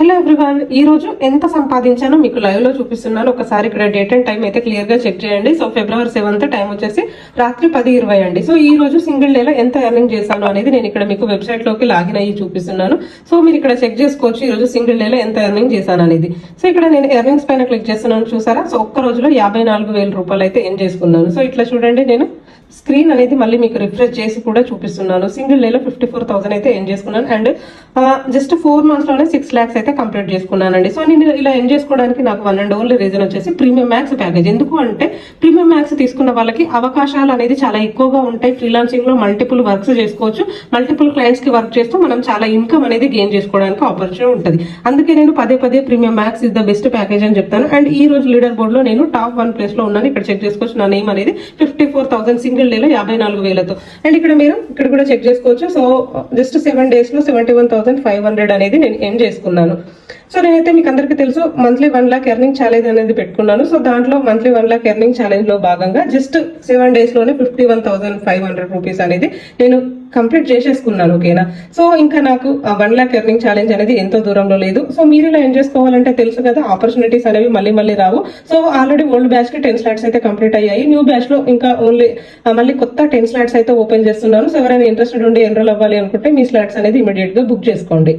Hello everyone, ఈ రోజు ఎంత సంపాదించానో మీకు లైవ్ లో చూపిస్తున్నాను. ఒకసారి ఇక్కడ డేట్ అండ్ టైం అయితే క్లియర్ గా చెక్ చేయండి. సో February 7th టైం వచ్చేసి రాత్రి 10:20 అండి. సో ఈ రోజు సింగిల్ డేలో ఎంత ఎర్నింగ్ చేశాను అనేది నేను ఇక్కడ మీకు వెబ్సైట్ లోకి లాగిన్ అయ్యి చూపిస్తున్నాను. సో మీరు ఇక్కడ చెక్ చేసుకోవచ్చు ఈ రోజు సింగిల్ డేలో ఎంత ఎర్నింగ్ చేశాను అనేది. సో ఇక్కడ నేను ఎర్నింగ్స్ పైన క్లిక్ చేస్తున్నాను, చూసారా? సో ఒక్క రోజులో 54,000 రూపాయలు అయితే ఎర్న్ చేసుకున్నాను. సో ఇట్లా చూడండి, నేను స్క్రీన్ అనేది మళ్ళీ మీకు రిఫ్రెష్ చేసి కూడా చూపిస్తున్నాను. సింగిల్ డేలో 54,000 అయితే ఎర్న్ చేసుకున్నాను. అండ్ జస్ట్ 4 months లోనే 6 lakhs అయితే కంప్లీట్ చేసుకున్నానండి. సో నేను ఇలా ఎర్న్ చేసుకోవడానికి నాకు వన్ అండ్ ఓన్లీ రీజన్ వచ్చేసి ప్రీమియం మ్యాక్స్ ప్యాకేజ్. ఎందుకు అంటే ప్రీమియం మ్యాక్స్ తీసుకున్న వాళ్ళకి అవకాశాలు అనేది చాలా ఎక్కువగా ఉంటాయి. ఫ్రీలాన్సింగ్ లో మల్టిపుల్ వర్క్స్ చేసుకోవచ్చు. మల్టిపుల్ క్లయింట్స్ కి వర్క్ చేస్తూ మనం చాలా ఇన్కమ్ అనేది గెయిన్ చేసుకోవడానికి ఆపర్చునిటీ ఉంటుంది. అందుకే నేను పదే premium max is the best package అని చెప్తాను. అండ్ ఈ రోజు లీడర్ బోర్డ్ లో నేను టాప్ 1 place లో ఉన్నాను. ఇక్కడ చెక్ చేసుకోవచ్చు, నా నేమ్ అనేది 54,000 సింగిల్ డేలో 54,000తో. అండ్ ఇక్కడ మీరు ఇక్కడ కూడా చెక్ చేసుకోవచ్చు. సో జస్ట్ 7 days లో 71,500 అనేది నేను ఎర్న్ చేసుకున్నాను. సో నేనైతే మీకు అందరికీ తెలుసు మంత్లీ 1 lakh ఎర్నింగ్ ఛాలెంజ్ అనేది పెట్టుకున్నాను. సో దాంట్లో మంత్లీ 1 lakh ఎర్నింగ్ ఛాలెంజ్ లో భాగంగా జస్ట్ 7 days లోనే 51,500 రూపీస్ అనేది నేను కంప్లీట్ చేసేసుకున్నాను. ఓకేనా? సో ఇంకా నాకు 1 lakh ఎర్నింగ్ ఛాలెంజ్ అనేది ఎంతో దూరంలో లేదు. సో మీరు ఇలా ఏం చేసుకోవాలంటే తెలుసు కదా, ఆపర్చునిటీస్ అనేవి మళ్ళీ రావు. సో ఆల్రెడీ ఓల్డ్ బ్యాచ్ కి 10 slots అయితే కంప్లీట్ అయ్యాయి. న్యూ బ్యాచ్ లో ఇంకా ఓన్లీ మళ్ళీ కొత్త 10 slots అయితే ఓపెన్ చేస్తున్నాను. సో ఎవరైనా ఇంట్రెస్టెడ్ ఉండి ఎన్రోల్ అవ్వాలి అనుకుంటే మీ స్లాట్స్ అనేది ఇమీడియట్ గా బుక్ చేసుకోండి.